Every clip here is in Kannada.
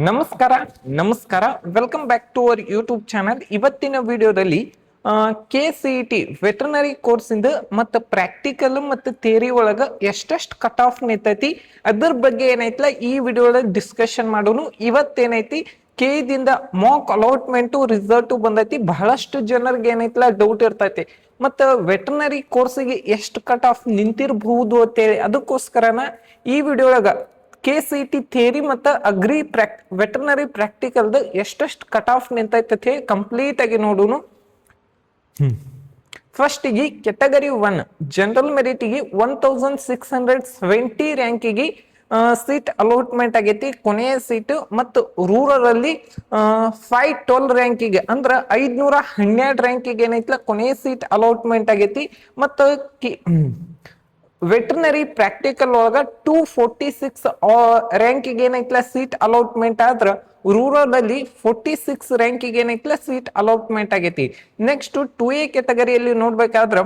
ನಮಸ್ಕಾರ ನಮಸ್ಕಾರ welcome back to our YouTube channel. ಇವತ್ತಿನ ವಿಡಿಯೋದಲ್ಲಿ KCET ವೆಟರ್ನರಿ ಕೋರ್ಸ್ ಇಂದ ಮತ್ತು ಪ್ರಾಕ್ಟಿಕಲ್ ಮತ್ತು ಥಿಯರಿ ಒಳಗ ಎಷ್ಟೆಷ್ಟು ಕಟ್ ಆಫ್ ನಿಂತೈತಿ ಅದ್ರ ಬಗ್ಗೆ ಏನೈತಲ್ಲ ಈ ವಿಡಿಯೋದಾಗ ಡಿಸ್ಕಷನ್ ಮಾಡೋನು. ಇವತ್ತೇನೈತಿ ದಿಂದ ಮಾಕ್ ಅಲಾಟ್ಮೆಂಟು ರಿಸಲ್ಟ್ ಬಂದೈತಿ. ಬಹಳಷ್ಟು ಜನರಿಗೆ ಏನೈತಲ್ಲ ಡೌಟ್ ಇರ್ತೈತಿ ಮತ್ತ ವೆಟರ್ನರಿ ಕೋರ್ಸಿಗೆ ಎಷ್ಟು ಕಟ್ ಆಫ್ ನಿಂತಿರಬಹುದು ಅಂತೇಳಿ. ಅದಕ್ಕೋಸ್ಕರನ ಈ ವಿಡಿಯೋದಾಗ KCET ಥಿಯರಿ ಮತ್ತು ಅಗ್ರಿ ವೆಟರ್ನರಿ ಪ್ರಾಕ್ಟಿಕಲ್ ಎಷ್ಟೆಷ್ಟು ಕಟ್ ಆಫ್ ನಿಂತೈತೆ ಕಂಪ್ಲೀಟ್ ಆಗಿ ನೋಡುನು. ಫಸ್ಟ್ ಗೆ ಕೆಟಗರಿ 1 ಜನರಲ್ ಮೆರಿಟಿಗೆ 1670 ರ್ಯಾಂಕಿಗೆ ಸೀಟ್ ಅಲಾಟ್ಮೆಂಟ್ ಆಗೈತಿ. ಕೊನೆಯ ಸೀಟ್ ಮತ್ತು ರೂರಲ್ ಅಲ್ಲಿ 512 ರ್ಯಾಂಕಿಗೆ ಅಂದ್ರ 512 ರ್ಯಾಂಕಿಗೆ ಏನೈತಿಲ್ಲ ಕೊನೆಯ ಸೀಟ್ ಅಲಾಟ್ಮೆಂಟ್ ಆಗೈತಿ. ಮತ್ತು ವೆಟರ್ನರಿ ಪ್ರಾಕ್ಟಿಕಲ್ ಒಳಗ 246 ರ್ಯಾಂಕಿಗೆ ಏನೈತಿಲ್ಲ ಸೀಟ್ ಅಲಾಟ್ಮೆಂಟ್ ಆದ್ರ ರೂರಲ್ ಅಲ್ಲಿ 46 ರ್ಯಾಂಕಿಗೆ ಏನೈತಿಲ್ಲ ಸೀಟ್ ಅಲಾಟ್ಮೆಂಟ್ ಆಗೈತಿ. ನೆಕ್ಸ್ಟ್ 2A ಕ್ಯಾಟಗರಿಯಲ್ಲಿ ನೋಡ್ಬೇಕಾದ್ರ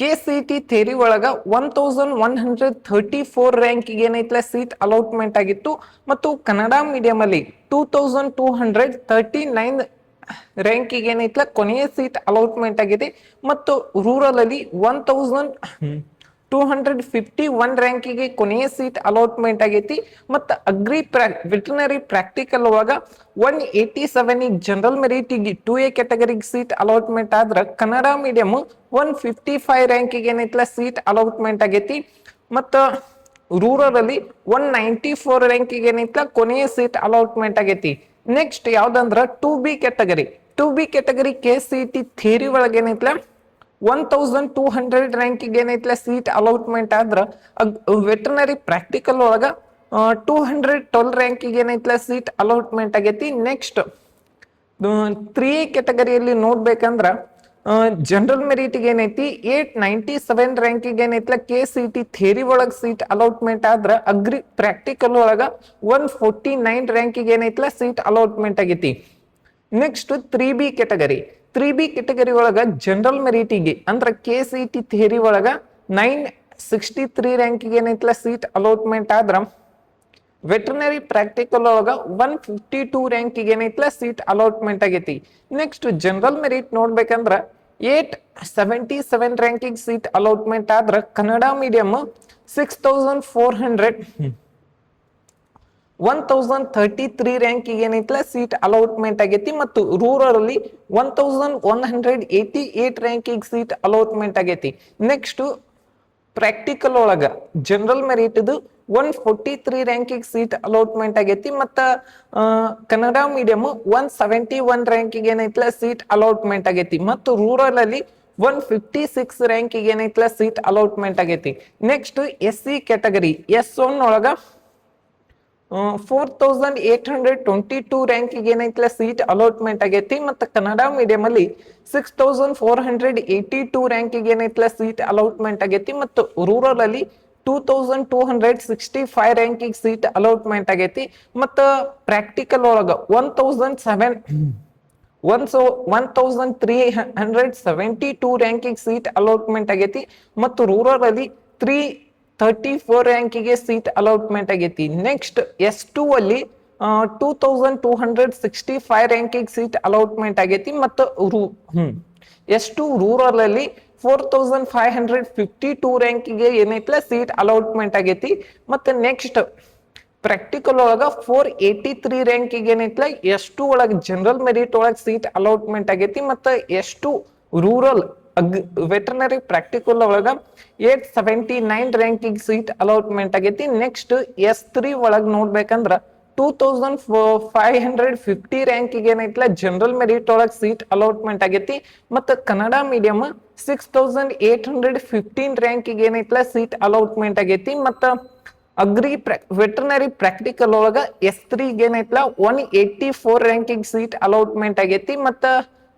KCET ಥಿಯರಿ ಒಳಗ 1134 ರ್ಯಾಂಕಿಗೆ ಏನೈತಿಲ್ಲ ಸೀಟ್ ಅಲಾಟ್ಮೆಂಟ್ ಆಗಿತ್ತು. ಮತ್ತು ಕನ್ನಡ ಮೀಡಿಯಂ ಅಲ್ಲಿ 2239 ರ್ಯಾಂಕಿಗೆ ಏನೈತಿಲ್ಲ ಕೊನೆಯ ಸೀಟ್ ಅಲಾಟ್ಮೆಂಟ್ ಆಗಿದೆ. ಮತ್ತು ರೂರಲ್ ಅಲ್ಲಿ 1251 ರ್ಯಾಂಕಿಗೆ ಕೊನೆಯ ಸೀಟ್ ಅಲಾಟ್ಮೆಂಟ್ ಆಗೈತಿ. ಮತ್ತು ವೆಟರ್ನರಿ ಪ್ರಾಕ್ಟಿಕಲ್ ಒಳಗ 187 ಜನರಲ್ ಮೆರಿಟಿಗೆ 2A ಕ್ಯಾಟಗರಿಗೆ ಸೀಟ್ ಅಲಾಟ್ಮೆಂಟ್ ಆದ್ರ ಕನ್ನಡ ಮೀಡಿಯಂ 155 ರ್ಯಾಂಕಿಗೆ ಏನೈತಿಲ್ಲ ಸೀಟ್ ಅಲಾಟ್ಮೆಂಟ್ ಆಗೈತಿ. ಮತ್ತು ರೂರಲ್ ಅಲ್ಲಿ 194 ರ್ಯಾಂಕಿಗೆ ಏನೈತಿಲ್ಲ ಕೊನೆಯ ಸೀಟ್ ಅಲಾಟ್ಮೆಂಟ್ ಆಗೈತಿ. ನೆಕ್ಸ್ಟ್ ಯಾವ್ದಂದ್ರ 2B ಕ್ಯಾಟಗರಿ KCET ಥಿಯರಿ ಒಳಗೆ ಏನೈತಿಲ್ಲ 1200 ರ್ಯಾಂಕಿಗೆ ಏನೈತಿಲ್ಲ ಸೀಟ್ ಅಲಾಟ್ಮೆಂಟ್ ಆದ್ರ ವೆಟರ್ನರಿ ಪ್ರಾಕ್ಟಿಕಲ್ ಒಳಗ 212 ರ್ಯಾಂಕಿಗೆ ಏನೈತಿಲ್ಲ ಸೀಟ್ ಅಲಾಟ್ಮೆಂಟ್ ಆಗೈತಿ. ನೆಕ್ಸ್ಟ್ 3A ಕ್ಯಾಟಗರಿಯಲ್ಲಿ ನೋಡ್ಬೇಕಂದ್ರ ಜನರಲ್ ಮೆರಿಟಿಗೆ ಏನೈತಿ 897 ರ್ಯಾಂಕಿಗೆ ಏನೈತಿಲ್ಲ KCET ಥಿಯರಿ ಒಳಗ ಸೀಟ್ ಅಲಾಟ್ಮೆಂಟ್ ಆದ್ರ ಅಗ್ರಿ ಪ್ರಾಕ್ಟಿಕಲ್ ಒಳಗ 149 ರ್ಯಾಂಕಿಗೆ ಏನೈತಿಲ್ಲ ಸೀಟ್ ಅಲಾಟ್ಮೆಂಟ್ ಆಗೈತಿ. ನೆಕ್ಸ್ಟ್ 3B ಕ್ಯಾಟಗರಿ ಒಳಗ ಜನರಲ್ ಮೆರಿಟಿಗೆ ಅಂದ್ರ KCET ಥಿಯರಿ ಒಳಗ 963 ರ್ಯಾಂಕಿಗೆ ಏನೈತಿಲ್ಲ ಸೀಟ್ ಅಲಾಟ್ಮೆಂಟ್ ಆದ್ರ ವೆಟರ್ನರಿ ಪ್ರಾಕ್ಟಿಕಲ್ ಒಳಗ 152 ರ್ಯಾಂಕಿಗೆ ಏನೈತಿಲ್ಲ ಸೀಟ್ ಅಲಾಟ್ಮೆಂಟ್ ಆಗೈತಿ. ನೆಕ್ಸ್ಟ್ ಜನರಲ್ ಮೆರಿಟ್ ನೋಡ್ಬೇಕಂದ್ರ 877 ರ್ಯಾಂಕಿಗೆ ಸೀಟ್ ಅಲಾಟ್ಮೆಂಟ್ ಆದ್ರ ಕನ್ನಡ ಮೀಡಿಯಂ 1033 ರ್ಯಾಂಕಿಗೆ ಏನೈತಿಲ್ಲ ಸೀಟ್ ಅಲಾಟ್ಮೆಂಟ್ ಆಗೈತಿ. ಮತ್ತು ರೂರಲ್ ಅಲ್ಲಿ 1188 ರ್ಯಾಂಕಿಗೆ ಸೀಟ್ ಅಲಾಟ್ಮೆಂಟ್ ಆಗೈತಿ. ನೆಕ್ಸ್ಟ್ ಪ್ರಾಕ್ಟಿಕಲ್ ಒಳಗ ಜನರಲ್ ಮೆರಿಟ್ 143 ರ್ಯಾಂಕಿಗೆ ಸೀಟ್ ಅಲಾಟ್ಮೆಂಟ್ ಆಗೈತಿ. ಮತ್ತ ಕನ್ನಡ ಮೀಡಿಯಂ 171 ರ್ಯಾಂಕಿಗೆ ಏನೈತಿಲ್ಲ ಸೀಟ್ ಅಲಾಟ್ಮೆಂಟ್ ಆಗೈತಿ. ಮತ್ತು ರೂರಲ್ ಅಲ್ಲಿ 156 ರ್ಯಾಂಕಿಗೆ ಏನೈತಿಲ್ಲ ಸೀಟ್ ಅಲಾಟ್ಮೆಂಟ್ ಆಗೈತಿ. ನೆಕ್ಸ್ಟ್ SC ಕ್ಯಾಟಗರಿ S1 ಒಳಗ 4822 ರ್ಯಾಂಕಿಗೆ ಏನೈತಿಲ್ಲ ಸೀಟ್ ಅಲಾಟ್ಮೆಂಟ್ ಆಗೈತಿ. ಮತ್ತು ಕನ್ನಡ ಮೀಡಿಯಂ ಅಲ್ಲಿ 6482 ರ್ಯಾಂಕಿಗೆ ಏನೈತಿಲ್ಲ ಸೀಟ್ ಅಲಾಟ್ಮೆಂಟ್ ಆಗೈತಿ. ಮತ್ತು ರೂರಲ್ ಅಲ್ಲಿ 2265 ರ್ಯಾಂಕಿಗೆ ಸೀಟ್ ಅಲಾಟ್ಮೆಂಟ್ ಆಗೈತಿ. ಮತ್ತು ಪ್ರಾಕ್ಟಿಕಲ್ ಒಳಗ 1372 ರ್ಯಾಂಕಿಗೆ ಸೀಟ್ ಅಲಾಟ್ಮೆಂಟ್ ಆಗೈತಿ. ಮತ್ತು ರೂರಲ್ ಅಲ್ಲಿ 334 ರ್ಯಾಂಕಿಗೆ ಸೀಟ್ ಅಲಾಟ್ಮೆಂಟ್ ಆಗೈತಿ. ನೆಕ್ಸ್ಟ್ S2 ಅಲ್ಲಿ 2265 ರ್ಯಾಂಕಿಗೆ ಸೀಟ್ ಅಲಾಟ್ಮೆಂಟ್ ಆಗೈತಿ. ಮತ್ತು S2 ರೂರಲ್ ಅಲ್ಲಿ 4552 ರ್ಯಾಂಕಿಗೆ ಏನೈತಿಲ್ಲ ಸೀಟ್ ಅಲಾಟ್ಮೆಂಟ್ ಆಗೈತಿ. ಮತ್ತು ನೆಕ್ಸ್ಟ್ ಪ್ರಾಕ್ಟಿಕಲ್ ಒಳಗ 483 ರ್ಯಾಂಕಿಗೆ ಏನೈತಿಲ್ಲ S2 ಒಳಗ ಜನರಲ್ ಮೆರಿಟ್ ಒಳಗ ಸೀಟ್ ಅಲಾಟ್ಮೆಂಟ್ ಆಗೈತಿ. ಮತ್ತು S2 ರೂರಲ್ ವೆಟರ್ನರಿ ಪ್ರಾಕ್ಟಿಕಲ್ ಒಳಗ 879 ರ್ಯಾಂಕಿಗೆ ಸೀಟ್ ಅಲಾಟ್ಮೆಂಟ್ ಆಗೈತಿ. ನೆಕ್ಸ್ಟ್ S3 ಒಳಗ ನೋಡ್ಬೇಕಂದ್ರ 2550 ರ್ಯಾಂಕಿಗೆ ಏನೈತಿಲ್ಲ ಜನರಲ್ ಮೆರಿಟ್ ಒಳಗ ಸೀಟ್ ಅಲಾಟ್ಮೆಂಟ್ ಆಗೈತಿ. ಮತ್ತು ಕನ್ನಡ ಮೀಡಿಯಂ 6815 ರ್ಯಾಂಕಿಗೆ ಏನೈತಿಲ್ಲ ಸೀಟ್ ಅಲಾಟ್ಮೆಂಟ್ ಆಗೈತಿ. ಮತ್ತು ವೆಟರ್ನರಿ ಪ್ರಾಕ್ಟಿಕಲ್ ಒಳಗ S3 ಏನೈತಿಲ್ಲ 184 ರ್ಯಾಂಕಿಗೆ ಸೀಟ್ ಅಲಾಟ್ಮೆಂಟ್ ಆಗೈತಿ. ಮತ್ತು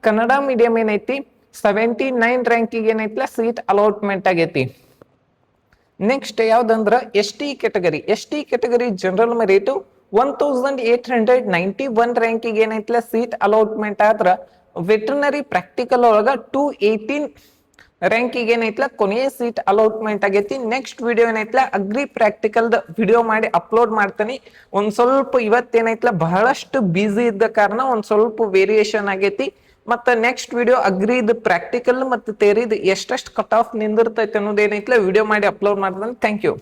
ಕನ್ನಡ ಮೀಡಿಯಂ ಏನೈತಿ 79 ರ್ಯಾಂಕಿಗೆ ಏನೈತಿಲ್ಲ ಸೀಟ್ ಅಲಾಟ್ಮೆಂಟ್ ಆಗೈತಿ. ನೆಕ್ಸ್ಟ್ ಯಾವ್ದಂದ್ರ ST ಕ್ಯಾಟಗರಿ ಜನರಲ್ ಮೆರಿಟ್ 1891 ರ್ಯಾಂಕಿಗೆ ಏನೈತಿಲ್ಲ ಸೀಟ್ ಅಲಾಟ್ಮೆಂಟ್ ಆದ್ರ ವೆಟರ್ನರಿ ಪ್ರಾಕ್ಟಿಕಲ್ ಒಳಗ 218 ರ್ಯಾಂಕಿಗೆ ಏನೈತ್ಲ ಕೊನೆಯ ಸೀಟ್ ಅಲಾಟ್ಮೆಂಟ್ ಆಗೈತಿ. ನೆಕ್ಸ್ಟ್ ವಿಡಿಯೋ ಏನೈತ್ಲ ಅಗ್ರಿ ಪ್ರಾಕ್ಟಿಕಲ್ ವಿಡಿಯೋ ಮಾಡಿ ಅಪ್ಲೋಡ್ ಮಾಡ್ತೀನಿ. ಒಂದ್ ಸ್ವಲ್ಪ ಇವತ್ತೇನೈತ್ಲ ಬಹಳಷ್ಟು ಬಿಸಿ ಇದ್ದ ಕಾರಣ ಒಂದ್ ಸ್ವಲ್ಪ ವೇರಿಯೇಷನ್ ಆಗೈತಿ. ಮತ್ತ ನೆಕ್ಸ್ಟ್ ವಿಡಿಯೋ ಅಗ್ರಿದ್ ಪ್ರಾಕ್ಟಿಕಲ್ ಮತ್ತು ತೇರಿದ್ ಎಷ್ಟೆಷ್ಟು ಕಟ್ ಆಫ್ ನಿಂದಿರ್ತೈತೆ ಅನ್ನೋದು ಏನೈತ್ಲ ವಿಡಿಯೋ ಮಾಡಿ ಅಪ್ಲೋಡ್ ಮಾಡ್ತೀನಿ. Thank you.